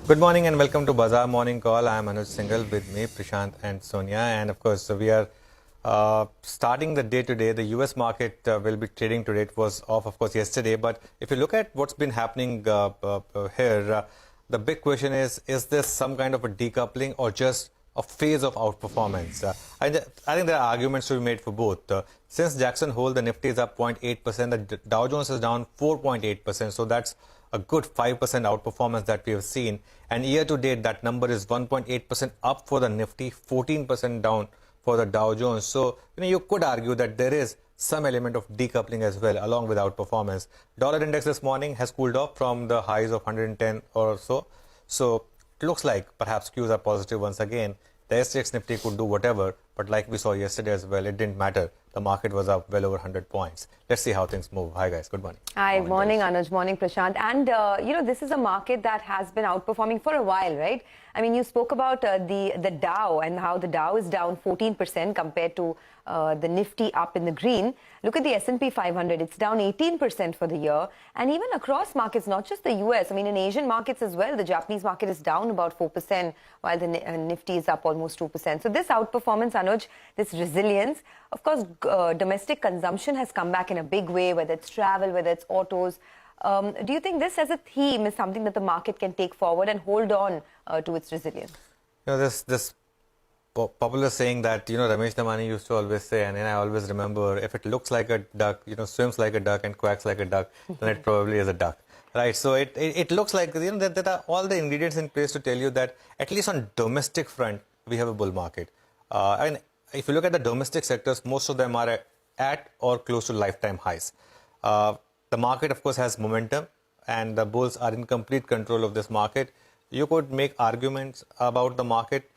Good morning and welcome to Bazaar Morning Call. I am Anuj Singhal, with me Prashant and Sonia, and of course we are starting the day today. The US market will be trading today. It was off of course yesterday, but if you look at what's been happening here, the big question is this some kind of a decoupling or just a phase of outperformance? I think there are arguments to be made for both. Since Jackson Hole, the Nifty is up 0.8%, the Dow Jones is down 4.8%, so that's a good 5% outperformance that we have seen. And year to date, that number is 1.8% up for the Nifty, 14% down for the Dow Jones. So, you could argue that there is some element of decoupling as well, along with outperformance. Dollar index this morning has cooled off from the highs of 110 or so. So, it looks like perhaps cues are positive once again. The SGX Nifty could do whatever, but like we saw yesterday as well, it didn't matter. The market was up well over 100 points. Let's see how things move. Hi guys, good morning. Hi, morning Anuj, morning Prashant. And this is a market that has been outperforming for a while, right? I mean, you spoke about the Dow and how the Dow is down 14% compared to the Nifty up in the green. Look at the S&P 500, it's down 18% for the year. And even across markets, not just the US, I mean, in Asian markets as well, the Japanese market is down about 4%, while the Nifty is up almost 2%. So this outperformance, Anuj, this resilience, of course, domestic consumption has come back in a big way, whether it's travel, whether it's autos. Do you think this as a theme is something that the market can take forward and hold on to its resilience? This popular saying that, Ramesh Damani used to always say, and I always remember, if it looks like a duck, swims like a duck and quacks like a duck, then it probably is a duck. Right, so it looks like, there are all the ingredients in place to tell you that at least on domestic front, we have a bull market. And if you look at the domestic sectors, most of them are at or close to lifetime highs. The market, of course, has momentum, and the bulls are in complete control of this market. You could make arguments about the market,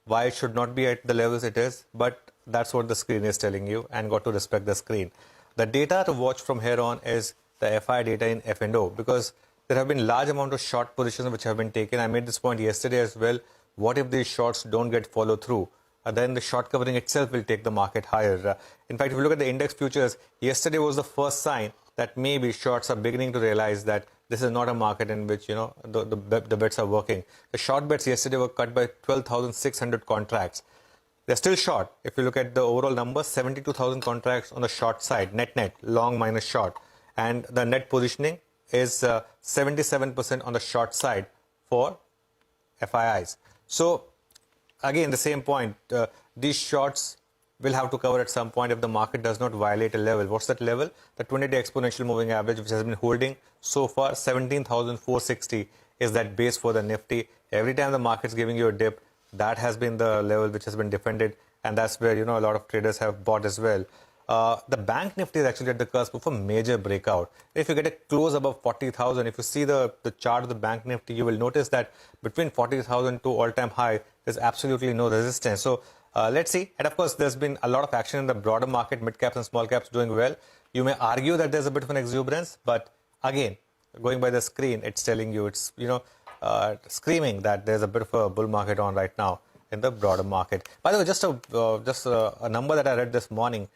why it should not be at the levels it is, but that's what the screen is telling you, and got to respect the screen. The data to watch from here on is the FI data in F&O, because there have been large amount of short positions which have been taken. I made this point yesterday as well. What if these shorts don't get followed through? Then the short covering itself will take the market higher. In fact, if you look at the index futures, yesterday was the first sign that maybe shorts are beginning to realize that this is not a market in which, the bets are working. The short bets yesterday were cut by 12,600 contracts. They're still short. If you look at the overall numbers, 72,000 contracts on the short side, net, long minus short. And the net positioning is 77% on the short side for FIIs. So, again, the same point, these shorts will have to cover at some point if the market does not violate a level. What's that level? The 20-day exponential moving average, which has been holding so far, 17,460 is that base for the Nifty. Every time the market's giving you a dip, that has been the level which has been defended, and that's where, a lot of traders have bought as well. The bank Nifty is actually at the cusp of a major breakout. If you get a close above 40,000, if you see the chart of the bank Nifty, you will notice that between 40,000 to all-time high, there's absolutely no resistance. So let's see. And of course, there's been a lot of action in the broader market, mid caps and small caps doing well. You may argue that there's a bit of an exuberance, but again, going by the screen, it's telling you, it's, screaming that there's a bit of a bull market on right now in the broader market. By the way, just a number that I read this morning,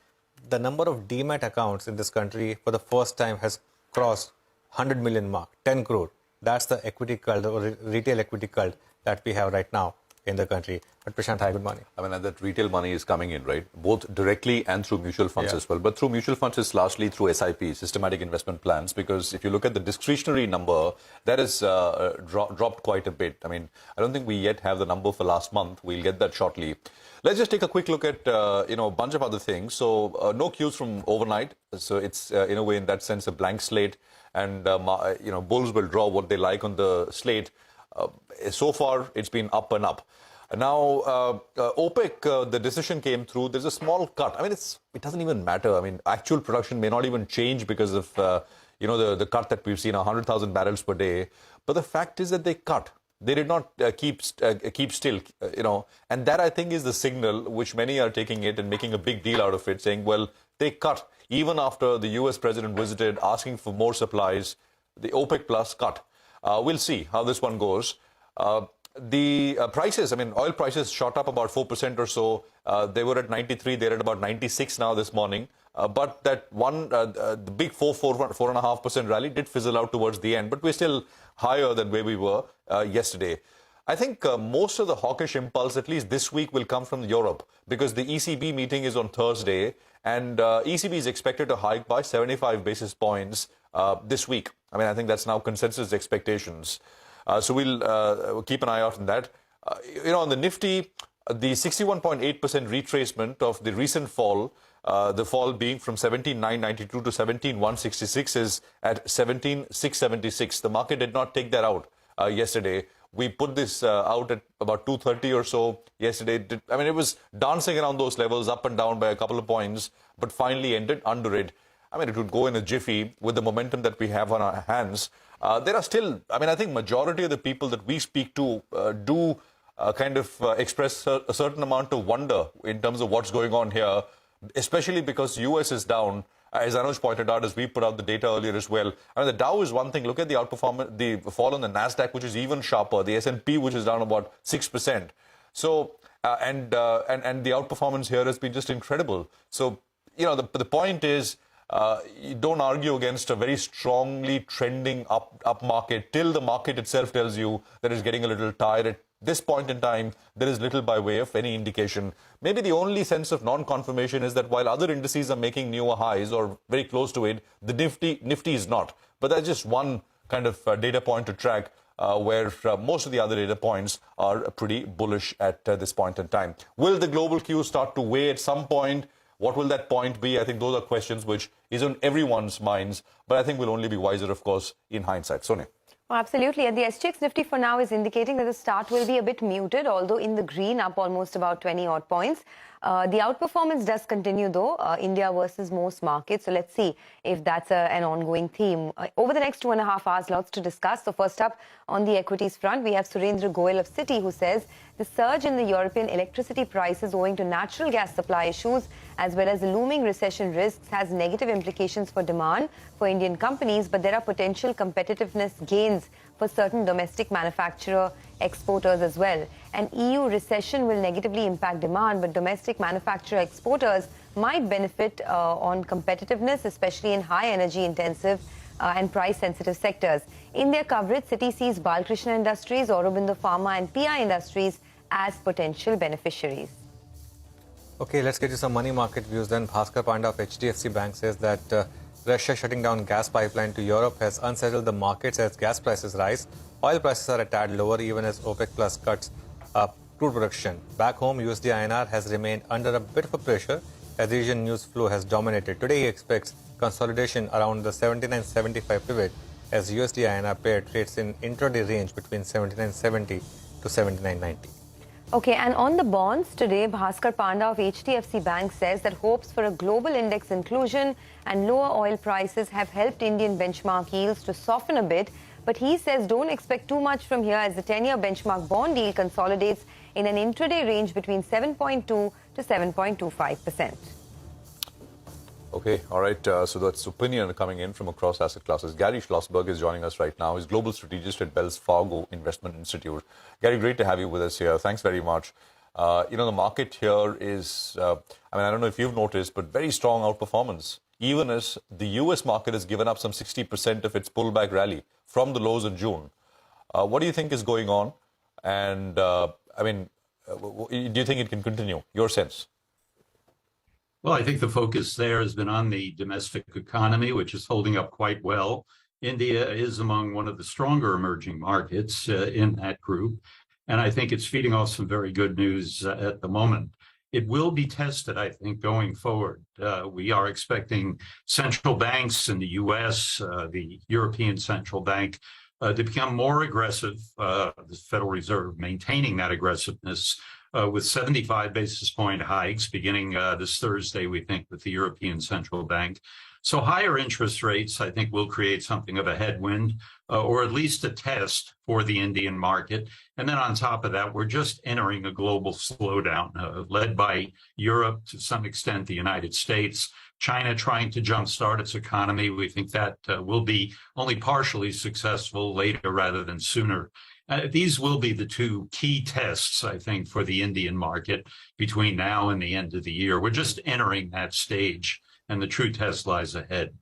the number of demat accounts in this country for the first time has crossed 100 million mark, 10 crore. That's the equity cult or retail equity cult that we have right now in the country. But Prashant, hi, good morning. I mean, and that retail money is coming in, right? Both directly and through mutual funds as well. But through mutual funds, it's largely through SIP, systematic investment plans, because if you look at the discretionary number, that has dropped quite a bit. I mean, I don't think we yet have the number for last month. We'll get that shortly. Let's just take a quick look at, a bunch of other things. So no cues from overnight. So it's, in a way, in that sense, a blank slate. And, bulls will draw what they like on the slate. So far, it's been up and up. Now, OPEC, the decision came through. There's a small cut. I mean, it doesn't even matter. I mean, actual production may not even change because of, the cut that we've seen, 100,000 barrels per day. But the fact is that they cut. They did not keep still, and that I think is the signal which many are taking it and making a big deal out of it, saying, well, they cut. Even after the US president visited asking for more supplies, the OPEC Plus cut. We'll see how this one goes. The prices, I mean, oil prices shot up about 4% or so. They were at 93, they're at about 96 now this morning. But that one, the big 4.5% rally did fizzle out towards the end. But we're still higher than where we were. yesterday. I think most of the hawkish impulse, at least this week, will come from Europe because the ECB meeting is on Thursday, and ECB is expected to hike by 75 basis points this week. I mean, I think that's now consensus expectations. So we'll keep an eye out on that. On the Nifty, the 61.8% retracement of the recent fall, the fall being from 17,992 to 17,166 is at 17,676. The market did not take that out yesterday. We put this out at about 2:30 or so yesterday. It was dancing around those levels, up and down by a couple of points, but finally ended under it. It would go in a jiffy with the momentum that we have on our hands. There are still, I think majority of the people that we speak to do express a certain amount of wonder in terms of what's going on here, especially because US is down. As Anuj pointed out, as we put out the data earlier as well. The Dow is one thing. Look at the outperformance, the fall on the Nasdaq, which is even sharper. The S&P, which is down about 6%. So, and the outperformance here has been just incredible. So, the point is, you don't argue against a very strongly trending up market till the market itself tells you that it's getting a little tired. At this point in time, there is little by way of any indication. Maybe the only sense of non-confirmation is that while other indices are making newer highs or very close to it, the Nifty is not. But that's just one kind of data point to track where most of the other data points are pretty bullish at this point in time. Will the global cues start to weigh at some point? What will that point be? I think those are questions which is on everyone's minds, but I think we'll only be wiser, of course, in hindsight. Sonia. Well, absolutely. And the SGX Nifty for now is indicating that the start will be a bit muted, although in the green, up almost about 20 odd points. The outperformance does continue, though, India versus most markets. So let's see if that's an ongoing theme. Over the next 2.5 hours, lots to discuss. So first up, on the equities front, we have Surendra Goyal of Citi, who says the surge in the European electricity prices owing to natural gas supply issues, as well as looming recession risks, has negative implications for demand for Indian companies, but there are potential competitiveness gains for certain domestic manufacturer exporters as well. An EU recession will negatively impact demand, but domestic manufacturer exporters might benefit on competitiveness, especially in high energy intensive and price sensitive sectors. In their coverage, Citi sees Balkrishna Industries, Aurobindo Pharma and PI Industries as potential beneficiaries. Okay, let's get you some money market views then. Bhaskar Panda of HDFC Bank says that Russia shutting down gas pipeline to Europe has unsettled the markets as gas prices rise. Oil prices are a tad lower even as OPEC Plus cuts crude production. Back home, USD INR has remained under a bit of a pressure as Asian news flow has dominated. Today, he expects consolidation around the 79.75 pivot as USD INR pair trades in intraday range between 79.70 to 79.90. Okay, and on the bonds today, Bhaskar Panda of HDFC Bank says that hopes for a global index inclusion and lower oil prices have helped Indian benchmark yields to soften a bit. But he says don't expect too much from here as the 10-year benchmark bond yield consolidates in an intraday range between 7.2 to 7.25%. Okay, all right. So that's opinion coming in from across asset classes. Gary Schlossberg is joining us right now. He's global strategist at Wells Fargo Investment Institute. Gary, great to have you with us here. Thanks very much. The market here is, I don't know if you've noticed, but very strong outperformance. Even as the US market has given up some 60% of its pullback rally from the lows in June. What do you think is going on? And, do you think it can continue? Your sense? Well, I think the focus there has been on the domestic economy, which is holding up quite well. India is among one of the stronger emerging markets in that group. And I think it's feeding off some very good news at the moment. It will be tested, I think, going forward. We are expecting central banks in the US, the European Central Bank, to become more aggressive, the Federal Reserve maintaining that aggressiveness with 75 basis point hikes beginning this Thursday, we think, with the European Central Bank. So higher interest rates, I think, will create something of a headwind or at least a test for the Indian market. And then on top of that, we're just entering a global slowdown led by Europe, to some extent, the United States. China trying to jumpstart its economy. We think that will be only partially successful later rather than sooner. These will be the two key tests, I think, for the Indian market between now and the end of the year. We're just entering that stage, and the true test lies ahead.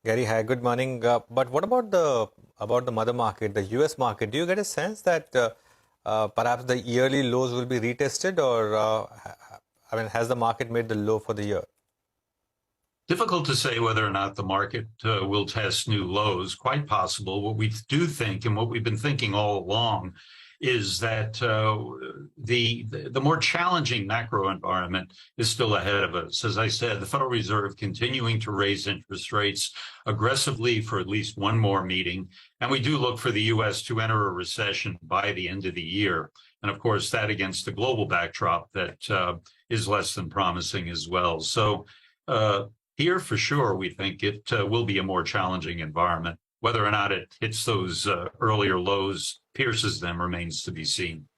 Gary, hi, good morning. But what about the about the mother market, the US market, do you get a sense that perhaps the yearly lows will be retested, or I mean, has the market made the low for the year? Difficult to say whether or not the market will test new lows. Quite possible. What we do think, and what we've been thinking all along, is that the more challenging macro environment is still ahead of us. As I said, the Federal Reserve continuing to raise interest rates aggressively for at least one more meeting. And we do look for the U.S. to enter a recession by the end of the year. And of course, that against the global backdrop that is less than promising as well. So here, for sure, we think it will be a more challenging environment. Whether or not it hits those earlier lows, pierces them, remains to be seen.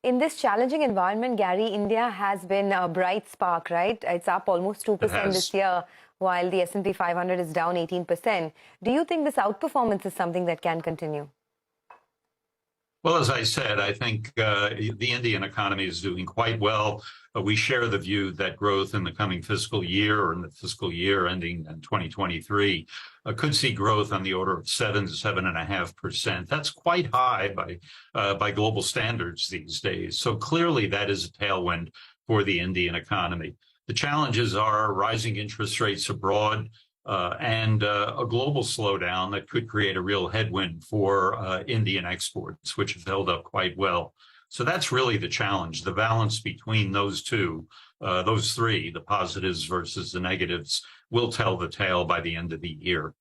In this challenging environment, Gary, India has been a bright spark, right? It's up almost 2% this year, while the S&P 500 is down 18%. Do you think this outperformance is something that can continue? Well, as I said, I think the Indian economy is doing quite well. We share the view that growth in the coming fiscal year, or in the fiscal year ending in 2023, could see growth on the order of 7 to 7.5%. That's quite high by global standards these days. So clearly that is a tailwind for the Indian economy. The challenges are rising interest rates abroad, and a global slowdown that could create a real headwind for Indian exports, which have held up quite well. So that's really the challenge, the balance between those three, the positives versus the negatives, will tell the tale by the end of the year.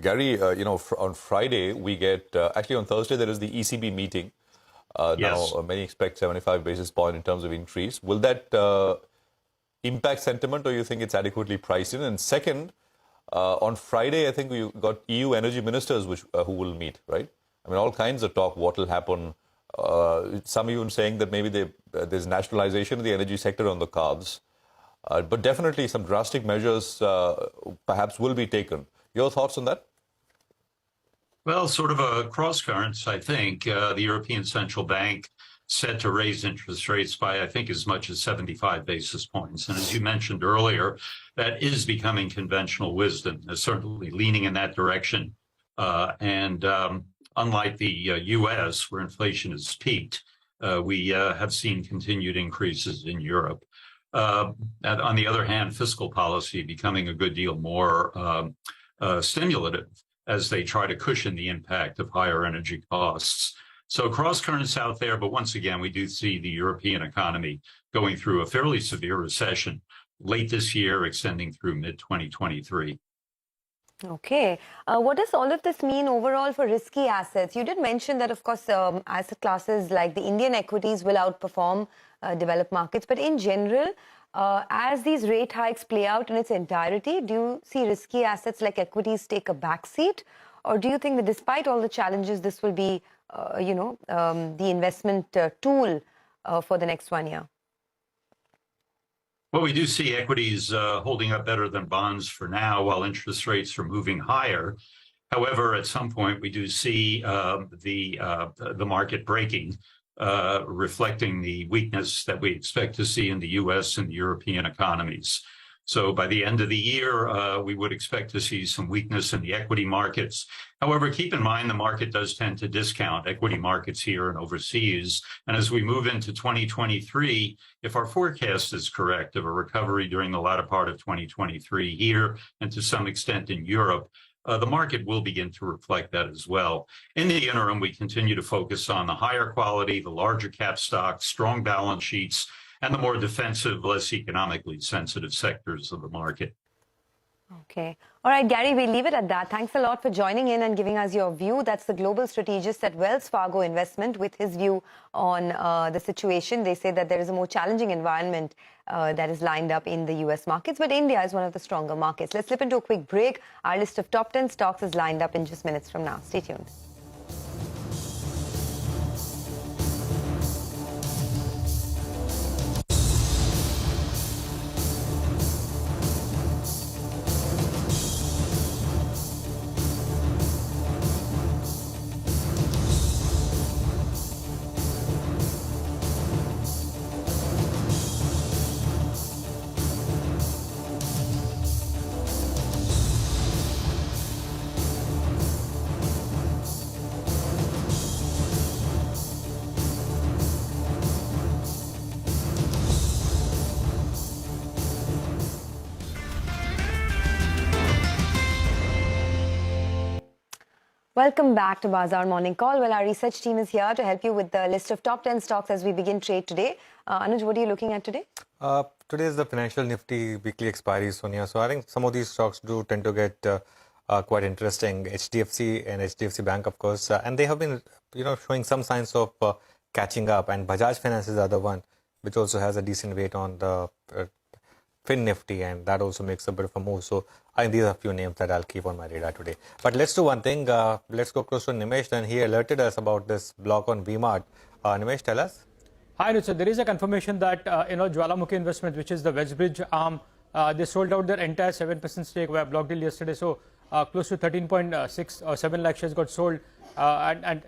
Gary, on Friday, we get, actually on Thursday, there is the ECB meeting. Yes. Now, many expect 75 basis point in terms of increase. Will that impact sentiment, or you think it's adequately priced in? And second, on Friday, I think we got EU energy ministers who will meet, right? I mean, all kinds of talk, what will happen. Some even saying that maybe there's nationalization of the energy sector on the cards. But definitely some drastic measures perhaps will be taken. Your thoughts on that? Well, sort of a cross currents, I think. The European Central Bank set to raise interest rates by, I think, as much as 75 basis points. And as you mentioned earlier, that is becoming conventional wisdom. They're certainly leaning in that direction. Unlike the U.S., where inflation has peaked, we have seen continued increases in Europe. On the other hand, fiscal policy becoming a good deal more stimulative as they try to cushion the impact of higher energy costs. So cross currents out there, but once again, we do see the European economy going through a fairly severe recession late this year, extending through mid-2023. Okay. What does all of this mean overall for risky assets? You did mention that, of course, asset classes like the Indian equities will outperform developed markets. But in general, as these rate hikes play out in its entirety, do you see risky assets like equities take a backseat? Or do you think that despite all the challenges, this will be, the investment tool for the next 1 year? Well, we do see equities holding up better than bonds for now, while interest rates are moving higher. However, at some point, we do see the market breaking, reflecting the weakness that we expect to see in the U.S. and the European economies. So by the end of the year, we would expect to see some weakness in the equity markets. However, keep in mind, the market does tend to discount equity markets here and overseas. And as we move into 2023, if our forecast is correct of a recovery during the latter part of 2023 here and to some extent in Europe, the market will begin to reflect that as well. In the interim, we continue to focus on the higher quality, the larger cap stocks, strong balance sheets, and the more defensive, less economically sensitive sectors of the market. Okay. All right, Gary, we'll leave it at that. Thanks a lot for joining in and giving us your view. That's the global strategist at Wells Fargo Investment with his view on the situation. They say that there is a more challenging environment that is lined up in the U.S. markets, but India is one of the stronger markets. Let's slip into a quick break. Our list of top 10 stocks is lined up in just minutes from now. Stay tuned. Welcome back to Bazaar Morning Call. Well, our research team is here to help you with the list of top 10 stocks as we begin trade today. Anuj, what are you looking at today? Today is the financial Nifty weekly expiry, Sonia. So I think some of these stocks do tend to get quite interesting. HDFC and HDFC Bank, of course, and they have been, showing some signs of catching up. And Bajaj Finance is the other one, which also has a decent weight on the Fin Nifty, and that also makes a bit of a move. So I think these are a few names that I'll keep on my radar today. But let's do one thing. Let's go close to Nimesh. And he alerted us about this block on VMart. Nimesh, tell us. Hi, so there is a confirmation that Jwalamukhi Investment, which is the Westbridge arm, they sold out their entire 7% stake via block deal yesterday. So close to 13.6 or 7 lakh shares got sold, and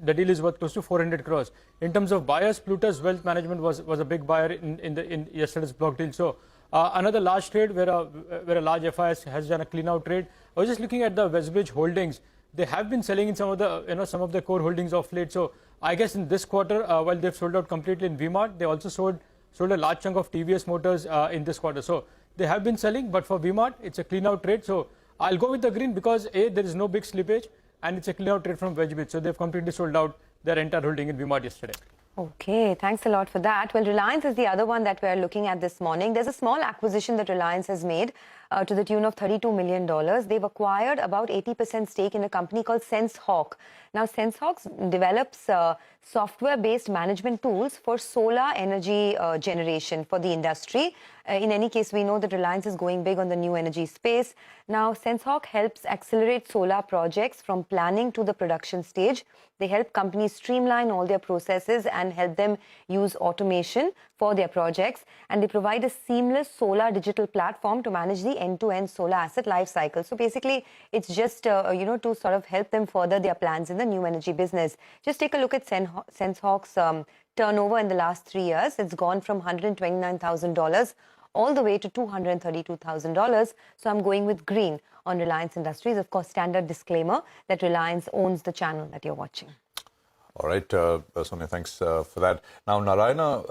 the deal is worth close to 400 crores. In terms of buyers, Plutus Wealth Management was a big buyer in yesterday's block deal. So another large trade where a large FIS has done a clean out trade. I was just looking at the Westbridge holdings. They have been selling in some of the core holdings of late. So I guess in this quarter, while they've sold out completely in VMart, they also sold a large chunk of TVS Motors in this quarter. So they have been selling, but for VMart, it's a clean out trade. So I'll go with the green because A, there is no big slippage, and it's a clean out trade from Westbridge. So they've completely sold out their entire holding in VMart yesterday. Okay, thanks a lot for that. Well, Reliance is the other one that we're looking at this morning. There's a small acquisition that Reliance has made to the tune of $32 million. They've acquired about 80% stake in a company called SenseHawk. Now, SenseHawk develops software-based management tools for solar energy generation for the industry. In any case, we know that Reliance is going big on the new energy space. Now, SenseHawk helps accelerate solar projects from planning to the production stage. They help companies streamline all their processes and help them use automation for their projects. And they provide a seamless solar digital platform to manage the end-to-end solar asset life cycle. So basically, it's just, to sort of help them further their plans in the new energy business. Just take a look at SenseHawk's turnover in the last 3 years. It's gone from $129,000 all the way to $232,000. So I'm going with green on Reliance Industries. Of course, standard disclaimer that Reliance owns the channel that you're watching. All right, Sonia, thanks for that. Now, Narayana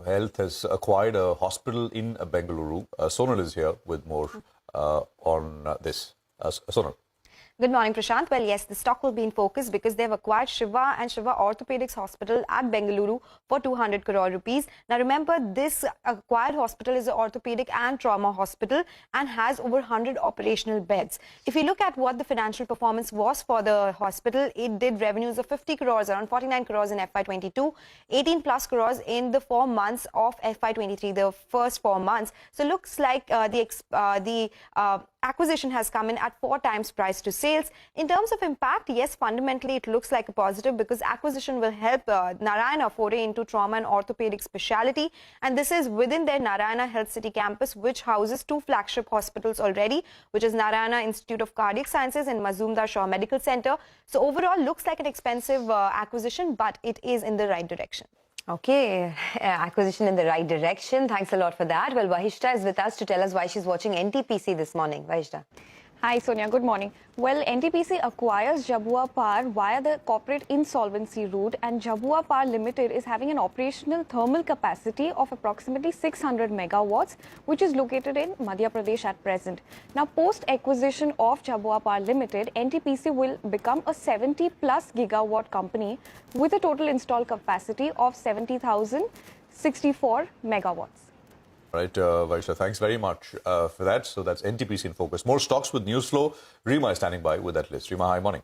Health has acquired a hospital in Bengaluru. Sonal is here with more on this. Sonal. Good morning, Prashant. Well, yes, the stock will be in focus because they've acquired Shiva and Shiva Orthopedics Hospital at Bengaluru for 200 crore rupees. Now, remember, this acquired hospital is an orthopedic and trauma hospital and has over 100 operational beds. If you look at what the financial performance was for the hospital, it did revenues of 50 crores, around 49 crores in FY22, 18 plus crores in the 4 months of FY23, the first 4 months. So, looks like the acquisition has come in at 4 times price to sales. In terms of impact, yes, fundamentally it looks like a positive because acquisition will help Narayana foray into trauma and orthopedic specialty, and this is within their Narayana Health City campus, which houses 2 flagship hospitals already, which is Narayana Institute of Cardiac Sciences and Mazumdar Shaw Medical Center. So overall, looks like an expensive acquisition, but it is in the right direction. Okay, acquisition in the right direction. Thanks a lot for that. Well, Vahishta is with us to tell us why she's watching NTPC this morning. Vahishta. Hi, Sonia. Good morning. Well, Ntpc acquires Jabua Power via the corporate insolvency route, and Jabua Power Limited is having an operational thermal capacity of approximately 600 megawatts, which is located in Madhya Pradesh at present. Now, post-acquisition of Jabua Power Limited, Ntpc will become a 70-plus gigawatt company with a total installed capacity of 70,064 megawatts. Right, Vaisha, thanks very much for that. So that's NTPC in focus. More stocks with news flow. Rima is standing by with that list. Rima, hi, morning.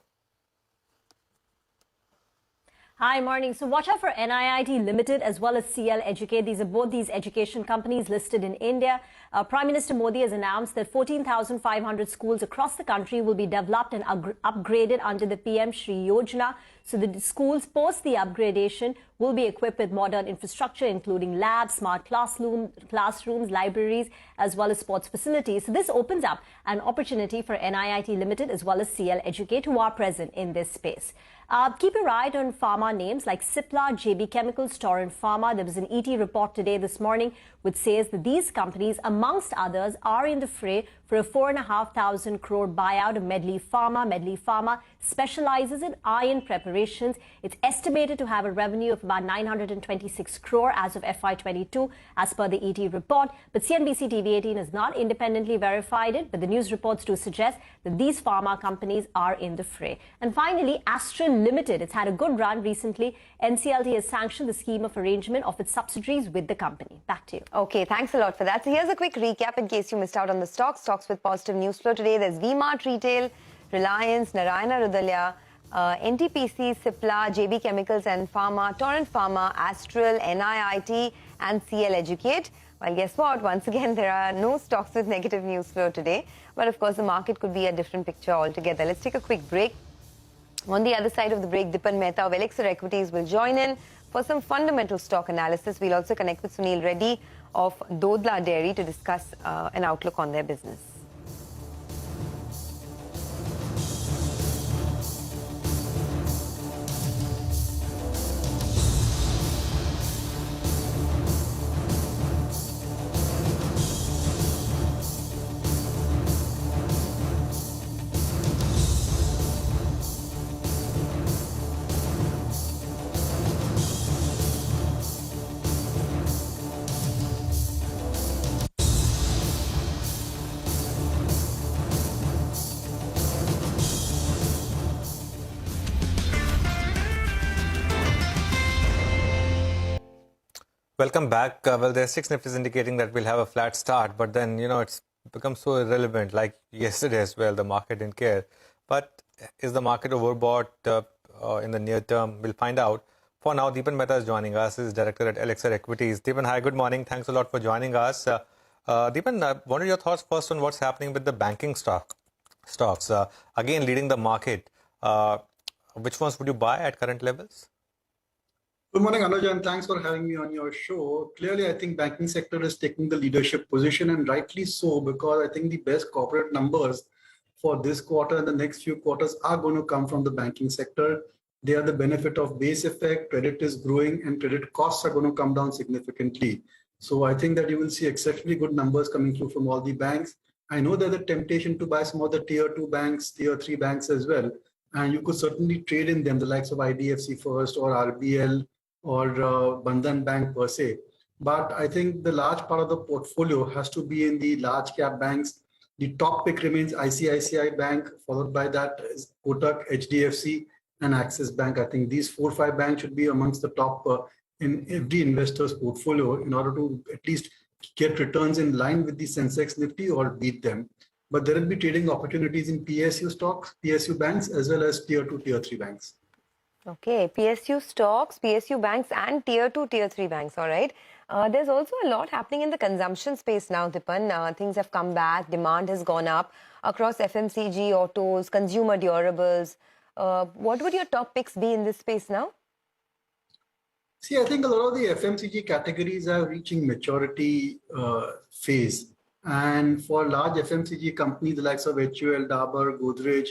Hi, morning. So watch out for NIIT Limited as well as CL Educate. These are both these education companies listed in India. Prime Minister Modi has announced that 14,500 schools across the country will be developed and upgraded under the PM Shri Yojana. So the schools post the upgradation will be equipped with modern infrastructure, including labs, smart classrooms, libraries, as well as sports facilities. So this opens up an opportunity for NIIT Limited as well as CL Educate, who are present in this space. Keep your eye on pharma names like Cipla, JB Chemicals, Torrent Pharma. There was an ET report today this morning which says that these companies, amongst others, are in the fray for a 4,500 crore buyout of Medley Pharma. Medley Pharma specializes in iron preparations. It's estimated to have a revenue of about 926 crore as of FY22, as per the ET report. But CNBC-TV18 has not independently verified it, but the news reports do suggest that these pharma companies are in the fray. And finally, Astral Limited. It's had a good run recently. NCLT has sanctioned the scheme of arrangement of its subsidiaries with the company. Back to you. Okay, thanks a lot for that. So here's a quick recap in case you missed out on the stocks. Stocks with positive news flow today. There's V-Mart Retail, Reliance, Narayana Rudalya, Ntpc, Cipla, JB Chemicals and Pharma, Torrent Pharma, Astral, NIIT and CL Educate. Well, guess what? Once again, there are no stocks with negative news flow today. But of course, the market could be a different picture altogether. Let's take a quick break. On the other side of the break, Dipan Mehta of Elixir Equities will join in for some fundamental stock analysis. We'll also connect with Sunil Reddy of Dodla Dairy to discuss an outlook on their business. Welcome back. Well, there's 6 Nifties indicating that we'll have a flat start, but then, it's become so irrelevant. Like yesterday as well, the market didn't care. But is the market overbought in the near term? We'll find out. For now, Dipan Mehta is joining us. He's director at Elixir Equities. Dipan, hi, good morning. Thanks a lot for joining us. Dipan, I wanted your thoughts first on what's happening with the banking stocks. Again, leading the market. Which ones would you buy at current levels? Good morning, Anuj, and thanks for having me on your show. Clearly, I think banking sector is taking the leadership position, and rightly so, because I think the best corporate numbers for this quarter and the next few quarters are going to come from the banking sector. They are the benefit of base effect, credit is growing, and credit costs are going to come down significantly. So I think that you will see exceptionally good numbers coming through from all the banks. I know there's a temptation to buy some of the tier 2 banks, tier 3 banks as well, and you could certainly trade in them, the likes of IDFC First or RBL, or Bandhan Bank per se. But I think the large part of the portfolio has to be in the large cap banks. The top pick remains ICICI Bank, followed by that is Kotak, HDFC and Axis Bank. I think these 4 or 5 banks should be amongst the top in every investor's portfolio in order to at least get returns in line with the sensex nifty or beat them. But there will be trading opportunities in PSU stocks, PSU banks, as well as tier 2, tier 3 banks. Okay, PSU stocks, PSU banks and tier 2, tier 3 banks, all right. There's also a lot happening in the consumption space now, Dipan. Things have come back, demand has gone up across FMCG, autos, consumer durables. What would your top picks be in this space now? See, I think a lot of the FMCG categories are reaching maturity phase. And for large FMCG companies, the likes of HUL, Dabur, Godrej,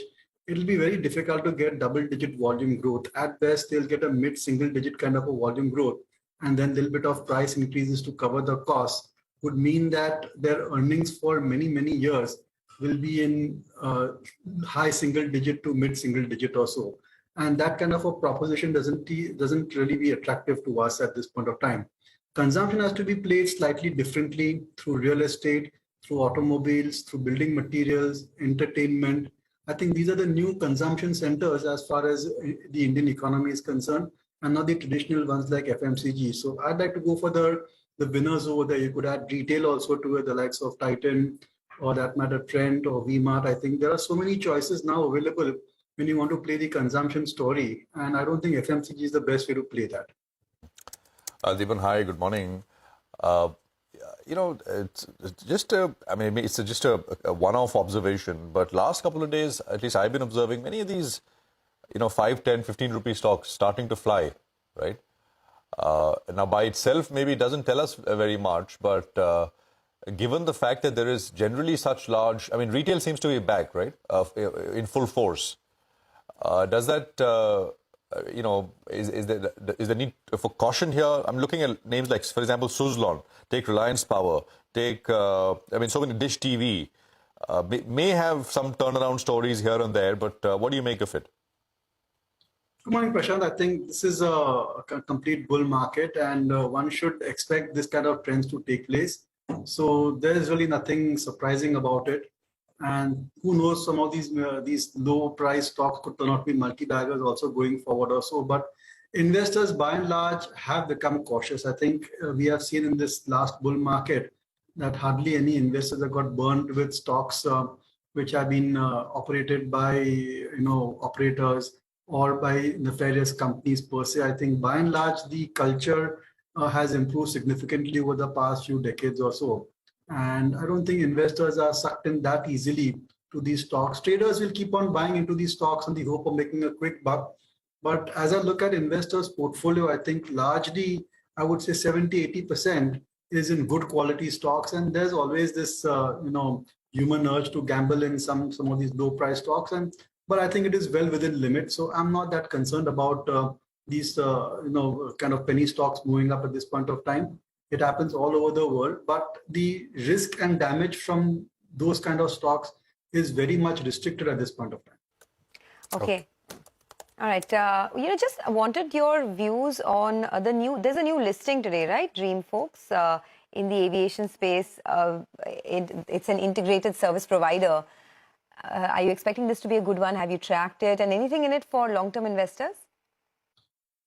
it'll be very difficult to get double-digit volume growth. At best, they'll get a mid-single-digit kind of a volume growth, and then a little bit of price increases to cover the costs would mean that their earnings for many, many years will be in high single-digit to mid-single-digit or so. And that kind of a proposition doesn't really be attractive to us at this point of time. Consumption has to be played slightly differently through real estate, through automobiles, through building materials, entertainment. I think these are the new consumption centers as far as the Indian economy is concerned, and not the traditional ones like FMCG. So I'd like to go for the winners over there. You could add retail also to it, the likes of Titan or that matter Trent or V-Mart. I think there are so many choices now available when you want to play the consumption story, and I don't think FMCG is the best way to play that. Dipan, hi, good morning. It's just it's a one-off observation, but last couple of days, at least I've been observing many of these, 5, 10, 15 rupee stocks starting to fly, right? Now, by itself, maybe it doesn't tell us very much, but given the fact that there is generally such large, retail seems to be back, right, in full force. Does that is there need for caution here? I'm looking at names like, for example, Suzlon. Take Reliance Power. Take, so many Dish TV. May have some turnaround stories here and there, but what do you make of it? Good morning, Prashant. I think this is a complete bull market, and one should expect this kind of trends to take place. So there is really nothing surprising about it. And who knows, some of these low price stocks could turn out to be multi-baggers also going forward also. But investors by and large have become cautious. I think we have seen in this last bull market that hardly any investors have got burned with stocks which have been operated by operators or by nefarious companies per se. I think by and large the culture has improved significantly over the past few decades or so. And I don't think investors are sucked in that easily to these stocks. Traders will keep on buying into these stocks in the hope of making a quick buck. But as I look at investors' portfolio, I think largely, I would say 70-80% is in good quality stocks. And there's always this, human urge to gamble in some of these low price stocks. But I think it is well within limits. So I'm not that concerned about these, kind of penny stocks moving up at this point of time. It happens all over the world, but the risk and damage from those kind of stocks is very much restricted at this point of time. Okay. All right. Just wanted your views on there's a new listing today, right? Dream folks in the aviation space. It's an integrated service provider. Are you expecting this to be a good one? Have you tracked it? And anything in it for long-term investors?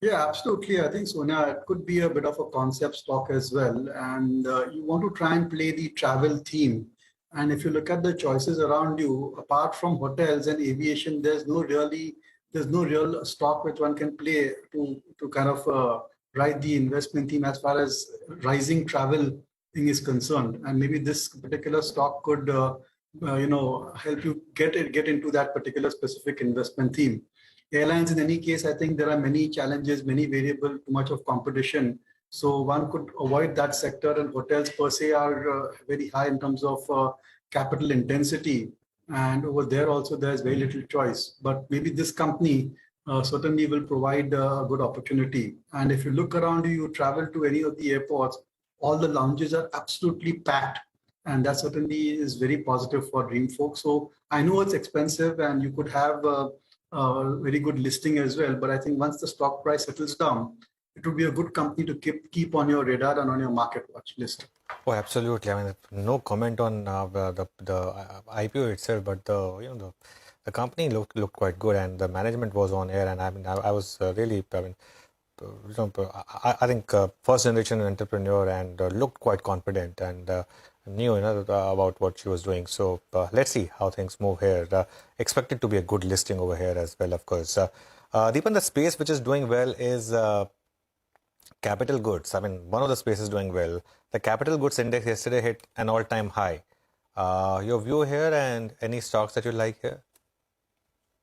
Yeah, absolutely. I think, Sonia, it could be a bit of a concept stock as well. And you want to try and play the travel theme. And if you look at the choices around you, apart from hotels and aviation, there's no real stock which one can play to kind of ride the investment theme as far as rising travel thing is concerned. And maybe this particular stock could, help you get into that particular specific investment theme. Airlines, in any case, I think there are many challenges, many variables, too much of competition. So one could avoid that sector, and hotels per se are very high in terms of capital intensity. And over there also, there's very little choice. But maybe this company certainly will provide a good opportunity. And if you look around you travel to any of the airports, all the lounges are absolutely packed. And that certainly is very positive for Dream folks. So I know it's expensive and you could have very good listing as well. But I think once the stock price settles down, it would be a good company to keep on your radar and on your market watch list. Oh, absolutely. I mean, no comment on the IPO itself, but the company looked quite good, and the management was on air. And I mean, I was really, I think first generation entrepreneur and looked quite confident and knew about what she was doing. So let's see how things move here. Expected to be a good listing over here as well, of course. Deepan, the space which is doing well is capital goods. I mean, one of the spaces doing well. The capital goods index yesterday hit an all-time high. Your view here and any stocks that you like here?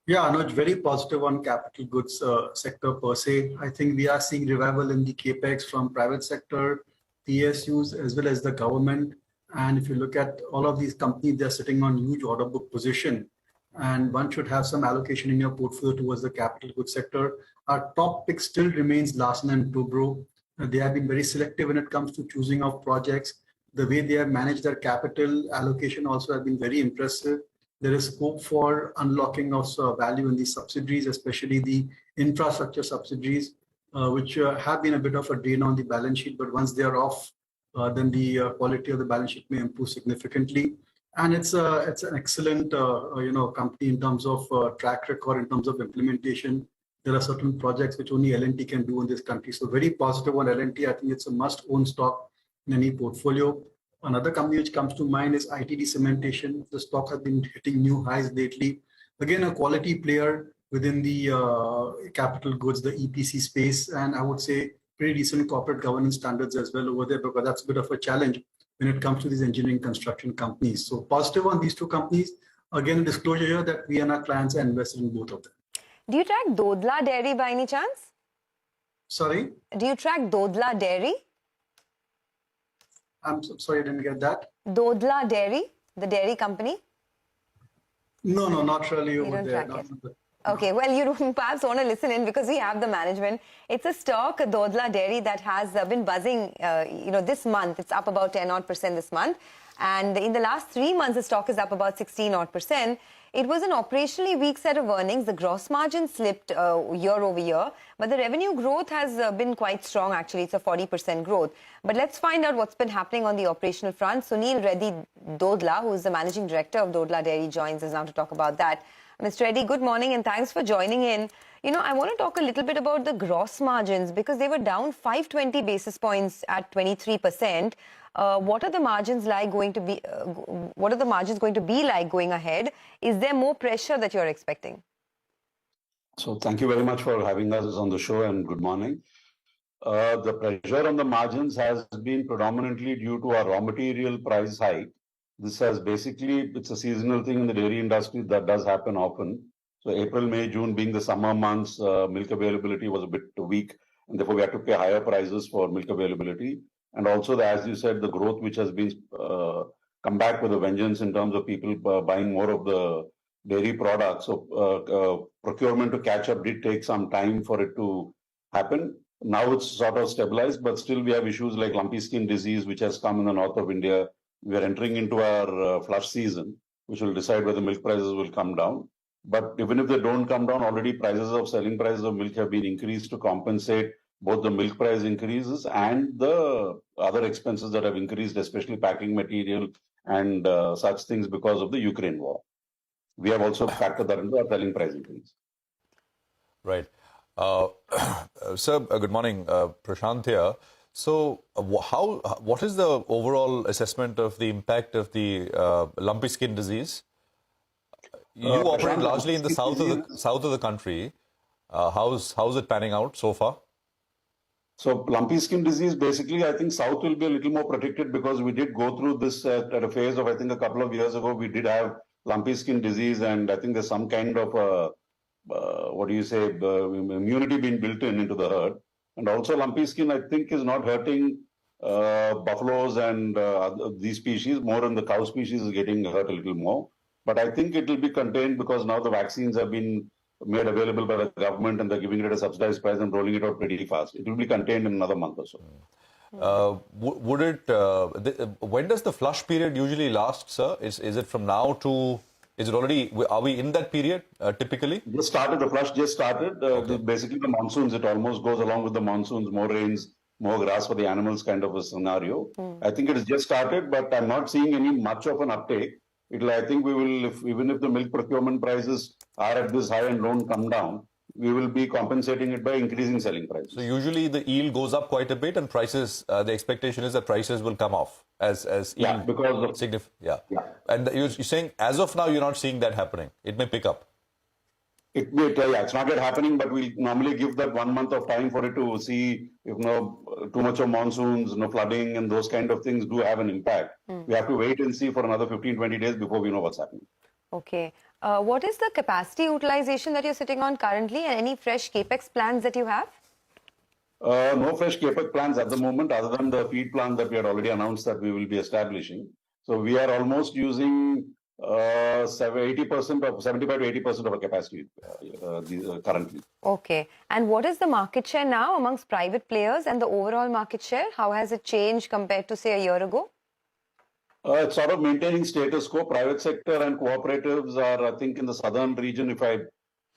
Yeah, no, it's very positive on capital goods sector per se. I think we are seeing revival in the capex from private sector, PSUs, as well as the government. And if you look at all of these companies, they're sitting on huge order book position. And one should have some allocation in your portfolio towards the capital goods sector. Our top pick still remains Larsen & Toubro. They have been very selective when it comes to choosing of projects. The way they have managed their capital allocation also has been very impressive. There is scope for unlocking of value in these subsidiaries, especially the infrastructure subsidiaries, which have been a bit of a drain on the balance sheet. But once they are off, then the quality of the balance sheet may improve significantly. And it's an excellent company in terms of track record, in terms of implementation. There are certain projects which only L&T can do in this country. So very positive on L&T. I think it's a must-own stock in any portfolio. Another company which comes to mind is ITD Cementation. The stock has been hitting new highs lately. Again, a quality player within the capital goods, the EPC space, and I would say pretty decent corporate governance standards as well over there, because that's a bit of a challenge when it comes to these engineering construction companies. So positive on these two companies. Again, a disclosure here that we and our clients are invested in both of them. Do you track Dodla Dairy by any chance? Sorry? Do you track Dodla Dairy? I'm sorry, I didn't get that. Dodla Dairy, the dairy company? No, not really You over don't there. track it. Okay, well, you perhaps want to listen in because we have the management. It's a stock, Dodla Dairy, that has been buzzing, this month. It's up about 10% this month. And in the last 3 months, the stock is up about 16%. It was an operationally weak set of earnings. The gross margin slipped year over year, but the revenue growth has been quite strong, actually. It's a 40% growth. But let's find out what's been happening on the operational front. Sunil Reddy Dodla, who is the managing director of Dodla Dairy, joins us now to talk about that. Mr. Reddy, good morning and thanks for joining in. I want to talk a little bit about the gross margins because they were down 520 basis points at 23%. What are the margins going to be like going ahead? Is there more pressure that you're expecting? So thank you very much for having us on the show and good morning. The pressure on the margins has been predominantly due to our raw material price hike. This has basically, it's a seasonal thing in the dairy industry that does happen often. So April, May, June being the summer months, milk availability was a bit weak and therefore we had to pay higher prices for milk availability. And also, as you said, the growth which has been come back with a vengeance in terms of people buying more of the dairy products. So procurement to catch up did take some time for it to happen. Now it's sort of stabilized, but still we have issues like lumpy skin disease, which has come in the north of India. We are entering into our flush season, which will decide whether milk prices will come down. But even if they don't come down, already selling prices of milk have been increased to compensate both the milk price increases and the other expenses that have increased, especially packing material and such things because of the Ukraine war. We have also factored that into our selling price increase. Right. Sir, good morning. Prashant here. So what is the overall assessment of the impact of the lumpy skin disease? You operate largely in the south of the country. How's it panning out so far? So lumpy skin disease, basically, I think south will be a little more protected because we did go through this at a phase of, I think, a couple of years ago. We did have lumpy skin disease, and I think there's some kind of immunity being built into the herd. And also lumpy skin, I think, is not hurting buffaloes and these species. More in the cow species is getting hurt a little more. But I think it will be contained because now the vaccines have been made available by the government and they're giving it at a subsidized price and rolling it out pretty fast. It will be contained in another month or so. When does the flush period usually last, sir? Is it from now to... are we in that period typically? The flush just started. Okay. Basically the monsoons, it almost goes along with the monsoons, more rains, more grass for the animals kind of a scenario. I think it has just started, but I'm not seeing much of an uptake. I think we will, even if the milk procurement prices are at this high and don't come down, we will be compensating it by increasing selling prices. So usually the yield goes up quite a bit and prices, the expectation is that prices will come off as yield. Because of... Yeah. And you're saying as of now, you're not seeing that happening. It may pick up. It's not yet happening, but we normally give that 1 month of time for it to see if too much of monsoons, flooding and those kind of things do have an impact. We have to wait and see for another 15-20 days before we know what's happening. Okay. What is the capacity utilization that you're sitting on currently and any fresh capex plans that you have? No fresh capex plans at the moment other than the feed plant that we had already announced that we will be establishing. So we are almost using 75 to 80% of our capacity currently. Okay. And what is the market share now amongst private players and the overall market share? How has it changed compared to, say, a year ago? It's sort of maintaining status quo. Private sector and cooperatives are, I think, in the southern region, if I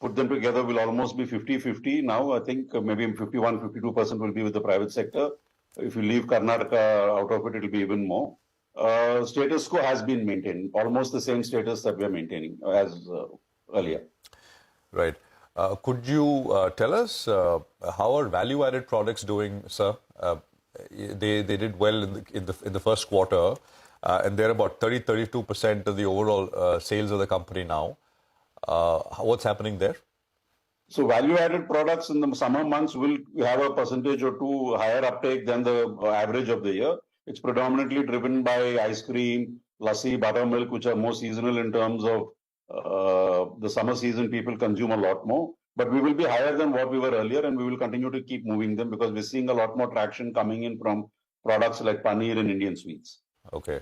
put them together, will almost be 50-50. Now, I think maybe 51-52% will be with the private sector. If you leave Karnataka out of it, it will be even more. Status quo has been maintained, almost the same status that we are maintaining as earlier. Right. Could you tell us how are value-added products doing, sir? They did well in the first quarter, and they're about 32% of the overall sales of the company now. What's happening there? So value-added products in the summer months will have a percentage or two higher uptake than the average of the year. It's predominantly driven by ice cream, lassi, buttermilk, which are more seasonal in terms of the summer season. People consume a lot more. But we will be higher than what we were earlier, and we will continue to keep moving them because we're seeing a lot more traction coming in from products like paneer and Indian sweets. Okay.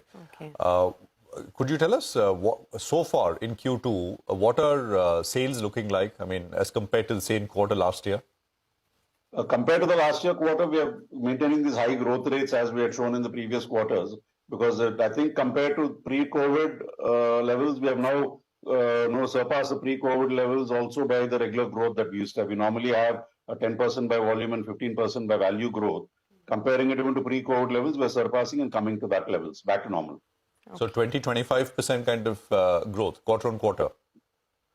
could you tell us so far in Q2, what are sales looking like? I mean, as compared to the same quarter last year? Compared to the last year quarter, we are maintaining these high growth rates as we had shown in the previous quarters. Because I think compared to pre-COVID levels, we have now surpassed the pre-COVID levels also by the regular growth that we used to have. We normally have a 10% by volume and 15% by value growth. Comparing it even to pre-COVID levels, we're surpassing and coming to that levels, back to normal. Okay. So 20-25% kind of growth, quarter on quarter?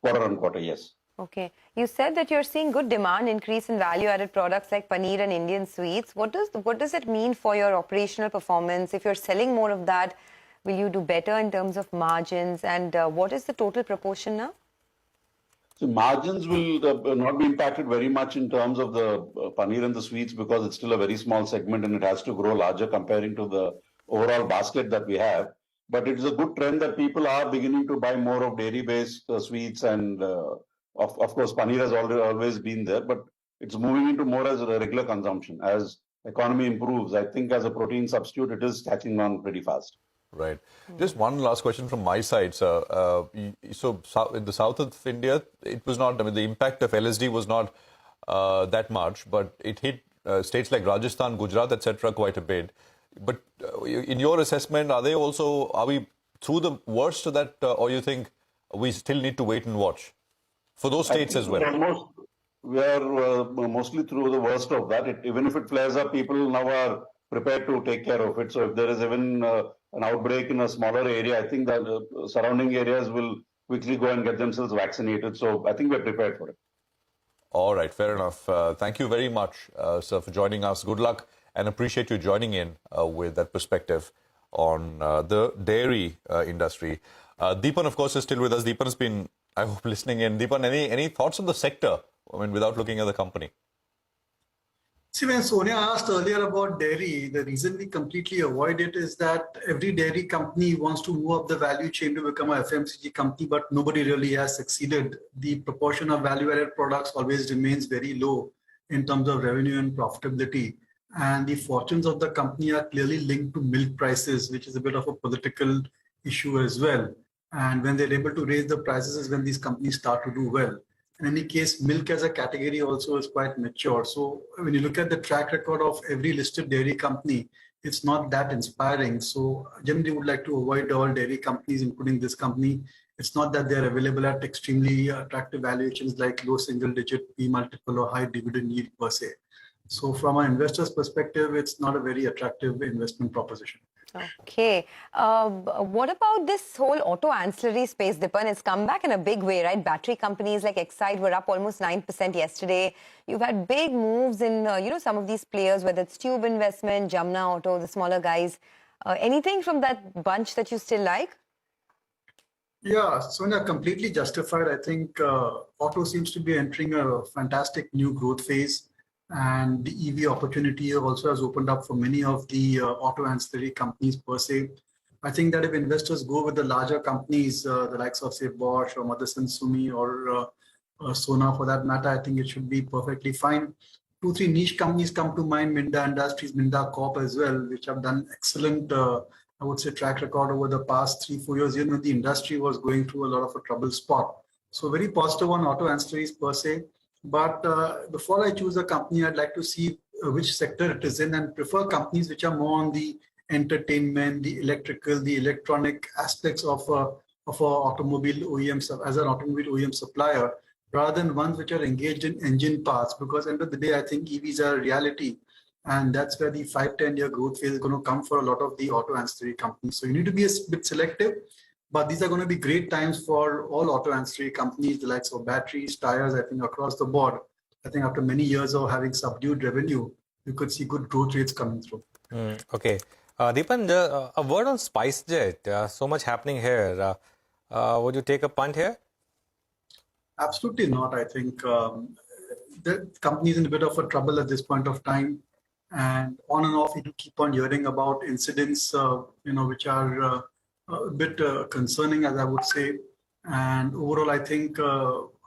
Quarter on quarter, yes. Okay. You said that you're seeing good demand increase in value-added products like paneer and Indian sweets. What does it mean for your operational performance? If you're selling more of that, will you do better in terms of margins? And what is the total proportion now? So margins will not be impacted very much in terms of the paneer and the sweets because it's still a very small segment and it has to grow larger comparing to the overall basket that we have. But it is a good trend that people are beginning to buy more of dairy-based sweets and of course, paneer has always been there, but it's moving into more as a regular consumption. As economy improves, I think as a protein substitute, it is catching on pretty fast. Right. Just one last question from my side, sir. So in the south of India, it was not, I mean, the impact of LSD was not that much, but it hit states like Rajasthan, Gujarat, etc. quite a bit. But in your assessment, are we through the worst of that, or you think we still need to wait and watch? For those states as well. We are mostly through the worst of that. Even if it flares up, people now are prepared to take care of it. So if there is even an outbreak in a smaller area, I think that surrounding areas will quickly go and get themselves vaccinated. So I think we're prepared for it. All right, fair enough. Thank you very much, sir, for joining us. Good luck and appreciate you joining in with that perspective on the dairy industry. Deepan, of course, is still with us. Deepan's been, I hope, listening in. Deepan, any thoughts on the sector? I mean, without looking at the company. See, when Sonia asked earlier about dairy, the reason we completely avoid it is that every dairy company wants to move up the value chain to become a FMCG company, but nobody really has succeeded. The proportion of value-added products always remains very low in terms of revenue and profitability. And the fortunes of the company are clearly linked to milk prices, which is a bit of a political issue as well. And when they're able to raise the prices is when these companies start to do well. In any case, milk as a category also is quite mature. So when you look at the track record of every listed dairy company, it's not that inspiring. So generally would like to avoid all dairy companies, including this company. It's not that they're available at extremely attractive valuations like low single-digit P multiple or high dividend yield per se. So from an investor's perspective, it's not a very attractive investment proposition. Okay. What about this whole auto ancillary space, Deepan? It's come back in a big way, right? Battery companies like Exide were up almost 9% yesterday. You've had big moves in, some of these players, whether it's Tube Investment, Jamna Auto, the smaller guys. Anything from that bunch that you still like? Yeah, Sonia, completely justified. I think auto seems to be entering a fantastic new growth phase. And the EV opportunity also has opened up for many of the auto ancillary companies per se. I think that if investors go with the larger companies, the likes of say Bosch or Motherson Sumi or Sona for that matter, I think it should be perfectly fine. 2-3 niche companies come to mind, Minda Industries, Minda Corp as well, which have done excellent, I would say, track record over the past 3-4 years, even when the industry was going through a lot of a trouble spot. So very positive on auto ancillaries per se. But before I choose a company, I'd like to see which sector it is in and prefer companies which are more on the entertainment, the electrical, the electronic aspects of a automobile OEM as an automobile OEM supplier, rather than ones which are engaged in engine parts. Because end of the day, I think EVs are a reality, and that's where the 5-10 year growth phase is going to come for a lot of the auto ancillary companies. So you need to be a bit selective. But these are going to be great times for all auto ancillary companies, the likes of batteries, tires, I think across the board. I think after many years of having subdued revenue, you could see good growth rates coming through. Okay. Deepan, a word on SpiceJet. So much happening here. Would you take a punt here? Absolutely not. I think the company is in a bit of a trouble at this point of time. And on and off, you do keep on hearing about incidents, which are a bit concerning, as I would say. And overall, I think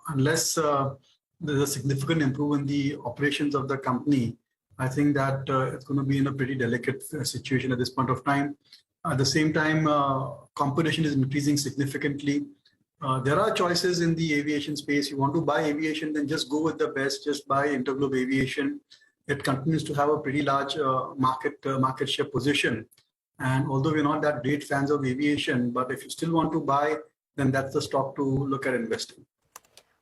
unless there's a significant improvement in the operations of the company, I think that it's going to be in a pretty delicate situation at this point of time. At the same time, competition is increasing significantly. There are choices in the aviation space. You want to buy aviation, then just go with the best. Just buy Interglobe Aviation. It continues to have a pretty large market share position. And although we're not that great fans of aviation, but if you still want to buy, then that's the stock to look at investing.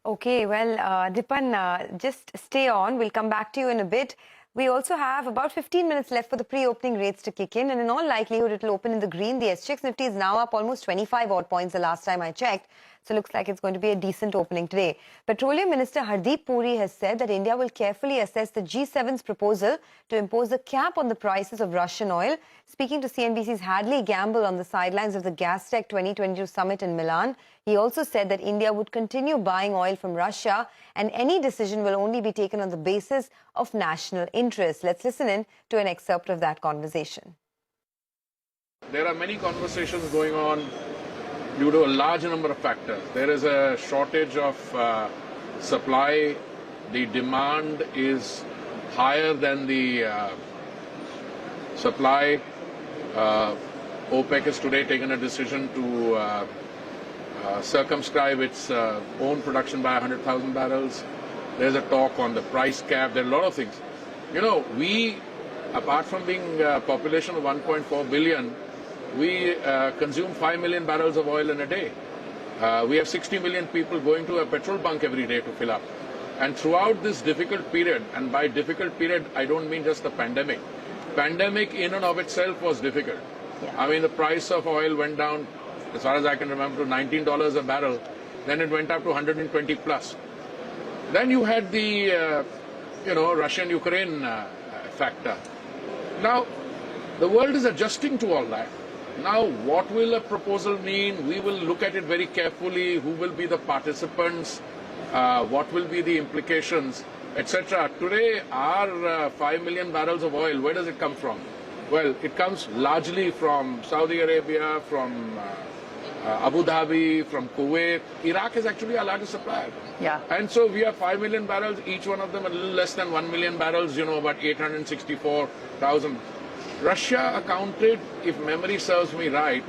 Okay, well, Dipan, just stay on. We'll come back to you in a bit. We also have about 15 minutes left for the pre-opening rates to kick in, and in all likelihood, it will open in the green. The SGX Nifty is now up almost 25 odd points the last time I checked. So looks like it's going to be a decent opening today. Petroleum Minister Hardeep Puri has said that India will carefully assess the G7's proposal to impose a cap on the prices of Russian oil. Speaking to CNBC's Hadley Gamble on the sidelines of the Gastech 2022 summit in Milan, he also said that India would continue buying oil from Russia and any decision will only be taken on the basis of national interest. Let's listen in to an excerpt of that conversation. There are many conversations going on due to a large number of factors. There is a shortage of supply. The demand is higher than the supply. OPEC has today taken a decision to circumscribe its own production by 100,000 barrels. There's a talk on the price cap. There are a lot of things. You know, we, apart from being a population of 1.4 billion, we consume 5 million barrels of oil in a day. We have 60 million people going to a petrol bunk every day to fill up. And throughout this difficult period, and by difficult period, I don't mean just the pandemic. Pandemic in and of itself was difficult. Yeah. I mean, the price of oil went down, as far as I can remember, to $19 a barrel. Then it went up to 120 plus. Then you had the, Russian-Ukraine factor. Now, the world is adjusting to all that. Now, what will a proposal mean? We will look at it very carefully. Who will be the participants? What will be the implications, etc. Today, our 5 million barrels of oil, where does it come from? Well, it comes largely from Saudi Arabia, from Abu Dhabi, from Kuwait. Iraq is actually our largest supplier. Yeah. And so we have 5 million barrels, each one of them a little less than 1 million barrels, about 864,000. Russia accounted, if memory serves me right,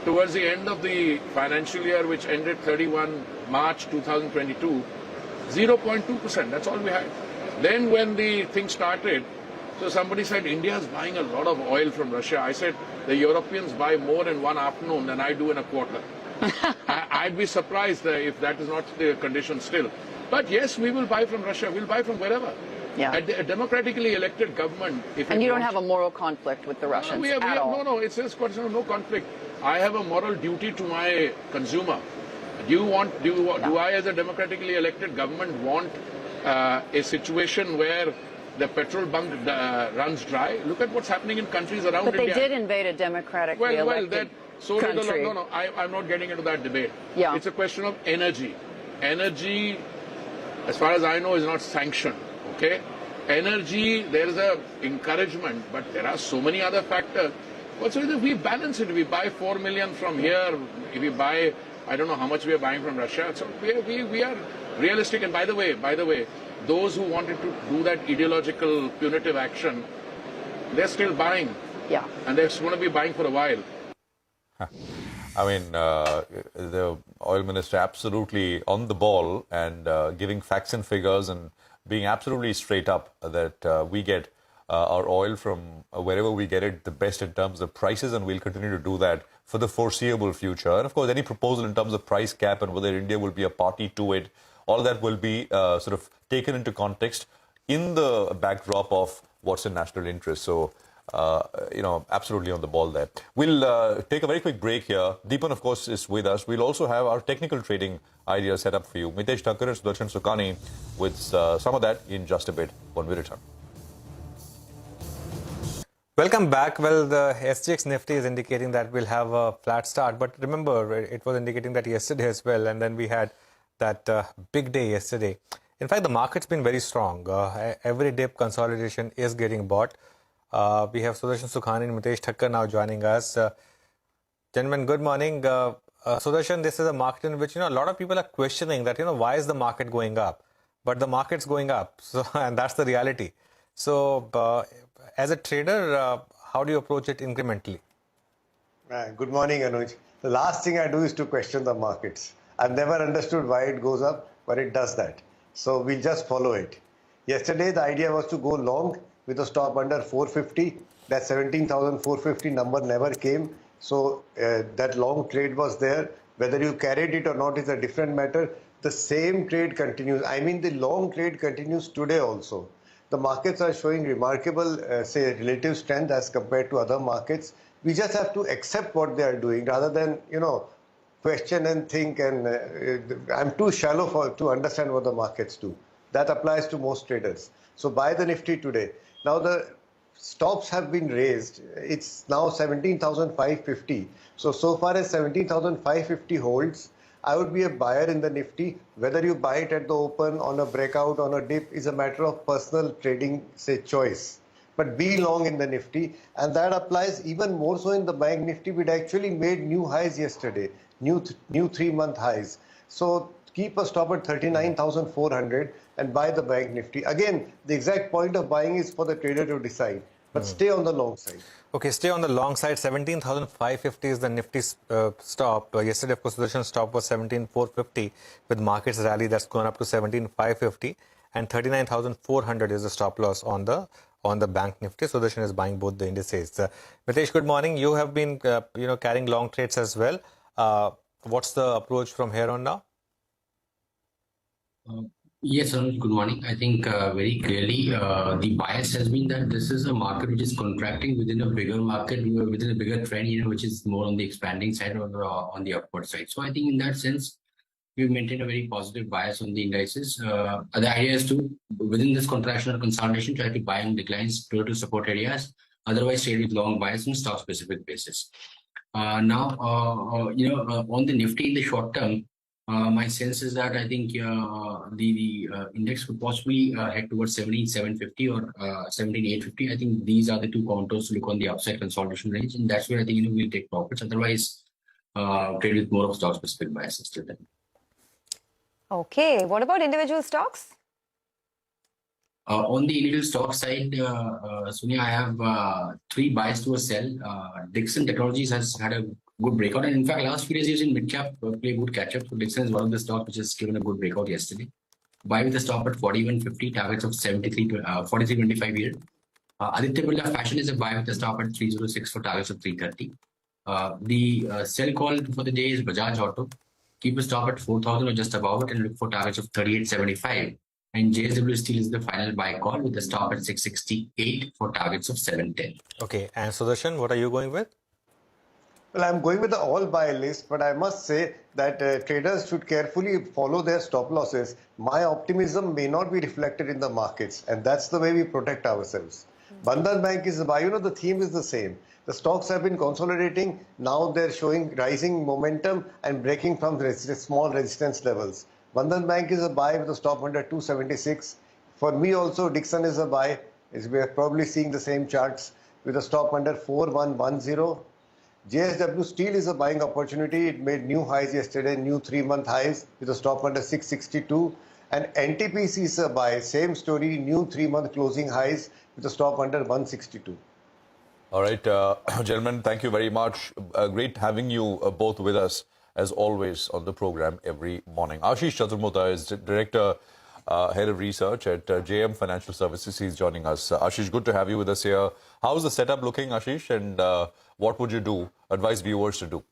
towards the end of the financial year, which ended 31 March 2022, 0.2%. That's all we had. Then when the thing started, so somebody said, India is buying a lot of oil from Russia. I said, the Europeans buy more in one afternoon than I do in a quarter. I'd be surprised if that is not the condition still. But yes, we will buy from Russia. We'll buy from wherever. Yeah. A democratically elected government. And you don't have a moral conflict with the Russians at all? No, it's a question of no conflict. I have a moral duty to my consumer. Do I, as a democratically elected government, want a situation where the petrol bunk runs dry? Look at what's happening in countries around India. But they did invade a democratically elected country. I'm not getting into that debate. Yeah. It's a question of energy. Energy, as far as I know, is not sanctioned. Okay? Energy, there is a encouragement, but there are so many other factors. Also, if we balance it, we buy 4 million from here, if we buy, I don't know how much we are buying from Russia. So we are realistic. And by the way, those who wanted to do that ideological punitive action, they're still buying. Yeah. And they're going to be buying for a while. I mean, the oil minister absolutely on the ball and giving facts and figures and being absolutely straight up that we get our oil from wherever we get it the best in terms of prices, and we'll continue to do that for the foreseeable future. And of course, any proposal in terms of price cap and whether India will be a party to it, all that will be sort of taken into context in the backdrop of what's in national interest. So, absolutely on the ball there. We'll take a very quick break here. Deepan, of course, is with us. We'll also have our technical trading idea set up for you. Mitesh Thakkar and Sudarshan Sukhani with some of that in just a bit when we return. Welcome back. Well, the SGX Nifty is indicating that we'll have a flat start. But remember, it was indicating that yesterday as well. And then we had that big day yesterday. In fact, the market's been very strong. Every dip consolidation is getting bought. We have Sudarshan Sukhani and Mitesh Thakkar now joining us. Gentlemen, good morning. Sudarshan, this is a market in which, a lot of people are questioning that, why is the market going up? But the market's going up. So, and that's the reality. So, as a trader, how do you approach it incrementally? Good morning, Anuj. The last thing I do is to question the markets. I've never understood why it goes up, but it does that. So we'll just follow it. Yesterday, the idea was to go long with a stop under 450. That 17,450 number never came. So that long trade was there. Whether you carried it or not is a different matter. The same trade continues. I mean, the long trade continues today also. The markets are showing remarkable, say, relative strength as compared to other markets. We just have to accept what they are doing rather than, question and think. And I'm too shallow to understand what the markets do. That applies to most traders. So buy the Nifty today. Now the stops have been raised. It's now 17,550. So far as 17,550 holds, I would be a buyer in the Nifty. Whether you buy it at the open, on a breakout, on a dip is a matter of personal trading, say, choice. But be long in the Nifty, and that applies even more so in the Bank Nifty, which actually made new highs yesterday, new 3-month highs. So keep a stop at 39,400 and buy the Bank Nifty. Again, the exact point of buying is for the trader to decide, but stay on the long side. Okay, stay on the long side. 17,550 is the Nifty stop. Yesterday, of course, the stop was 17,450. With markets rally, that's gone up to 17,550, and 39,400 is the stop loss on the Bank Nifty. So Sudarshan is buying both the indices. Mitesh, good morning. You have been carrying long trades as well. What's the approach from here on now? Yes, Anuj, good morning. I think very clearly the bias has been that this is a market which is contracting within a bigger market, within a bigger trend, which is more on the expanding side or on the upward side. So I think in that sense, we've maintained a very positive bias on the indices. The idea is to, within this contraction or consolidation, try to buy on declines to support areas. Otherwise, trade with long bias on stock-specific basis. On the Nifty in the short term, my sense is that I think the index could possibly head towards 17,750 or 17,850. I think these are the two contours to look on the upside consolidation range, and that's where I think we'll take profits. Otherwise, trade with more of stock-specific biases till then. Okay, what about individual stocks? On the individual stock side, Sonia, I have 3 buys to a sell. Dixon Technologies has had a good breakout, and in fact, last few days using mid-cap play good catch-up. So Dixon is one of the stocks which has given a good breakout yesterday. Buy with a stop at 41.50, targets of 43.25 here. Aditya Birla Fashion is a buy with a stop at 306 for targets of 330. The sell call for the day is Bajaj Auto. Keep a stop at 4,000 or just above it and look for targets of 38.75. And JSW Steel is the final buy call with a stop at 668 for targets of 710. Okay, and Sudarshan, what are you going with? Well, I'm going with the all buy list, but I must say that traders should carefully follow their stop losses. My optimism may not be reflected in the markets, and that's the way we protect ourselves. Bandhan Bank is a buy. The theme is the same. The stocks have been consolidating. Now they're showing rising momentum and breaking from small resistance levels. Bandhan Bank is a buy with a stop under 276. For me also, Dixon is a buy. We are probably seeing the same charts with a stop under 4110. JSW Steel is a buying opportunity. It made new highs yesterday, new 3-month highs with a stop under 662. And Ntpc is a buy. Same story, new 3-month closing highs with a stop under 162. All right, gentlemen, thank you very much. Great having you both with us, as always, on the program every morning. Ashish Chaturmota is Director, Head of Research at JM Financial Services. He's joining us. Ashish, good to have you with us here. How's the setup looking, Ashish, and what would you advise viewers to do?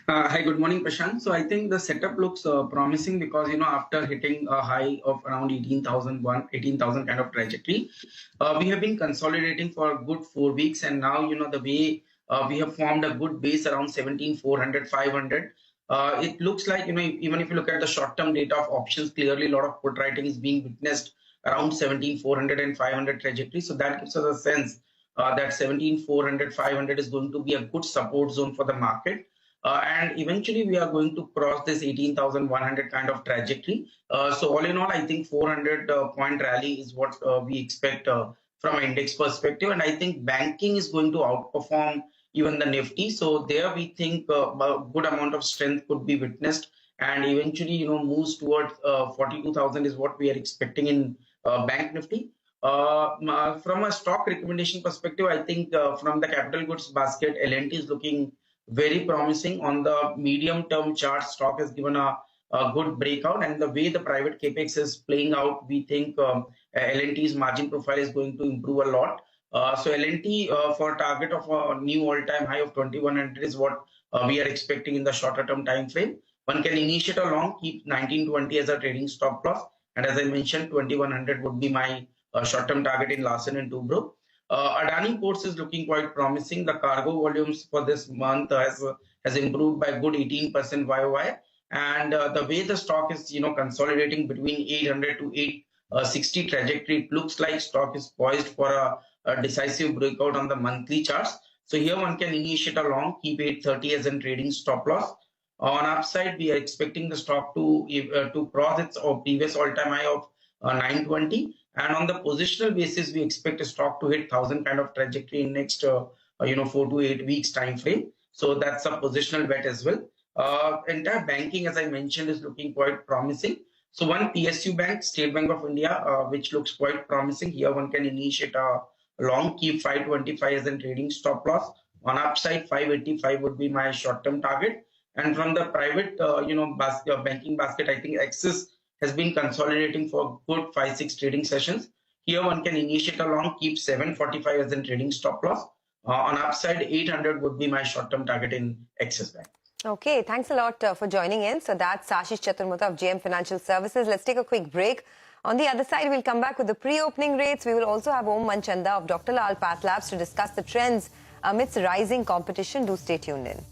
Hi, good morning, Prashant. So I think the setup looks promising because, after hitting a high of around 18,000 kind of trajectory, we have been consolidating for a good 4 weeks. And now, the way we have formed a good base around 17,400, 500. It looks like, even if you look at the short-term data of options, clearly a lot of put writing is being witnessed around 17,400 and 500 trajectory. So that gives us a sense that 17,400, 500 is going to be a good support zone for the market. And eventually we are going to cross this 18,100 kind of trajectory. So all in all, I think 400 point rally is what we expect from an index perspective. And I think banking is going to outperform even the Nifty. So there we think a good amount of strength could be witnessed, and eventually, moves towards 42,000 is what we are expecting in Bank Nifty. From a stock recommendation perspective, I think from the capital goods basket, L&T is looking very promising. On the medium-term chart, stock has given a good breakout, and the way the private capex is playing out, we think L&T's margin profile is going to improve a lot. So L&T for a target of a new all-time high of 2100 is what we are expecting in the shorter-term time frame. One can initiate a long, keep 1920 as a trading stop loss, and as I mentioned, 2100 would be my short-term target in Larsen and Toubro. Adani Ports is looking quite promising. The cargo volumes for this month has improved by a good 18% YOY, and the way the stock is consolidating between 800 to 860 trajectory, it looks like stock is poised for a decisive breakout on the monthly charts. So here one can initiate a long, keep 830 as a trading stop loss. On upside, we are expecting the stock to cross its previous all-time high of 920. And on the positional basis, we expect a stock to hit 1000 kind of trajectory in next 4 to 8 weeks time frame. So that's a positional bet as well. Entire banking, as I mentioned, is looking quite promising. So one PSU bank, State Bank of India, which looks quite promising. Here one can initiate a long, keep 525 as a trading stop loss. On upside, 585 would be my short-term target. And from the private, banking basket, I think Axis has been consolidating for good 5-6 trading sessions. Here one can initiate a long, keep 745 as a trading stop loss. On upside, 800 would be my short-term target in Axis Bank. Okay, thanks a lot for joining in. So that's Ashish Chaturmutha of JM Financial Services. Let's take a quick break. On the other side, we'll come back with the pre-opening rates. We will also have Om Manchanda of Dr. Lal Path Labs to discuss the trends amidst rising competition. Do stay tuned in.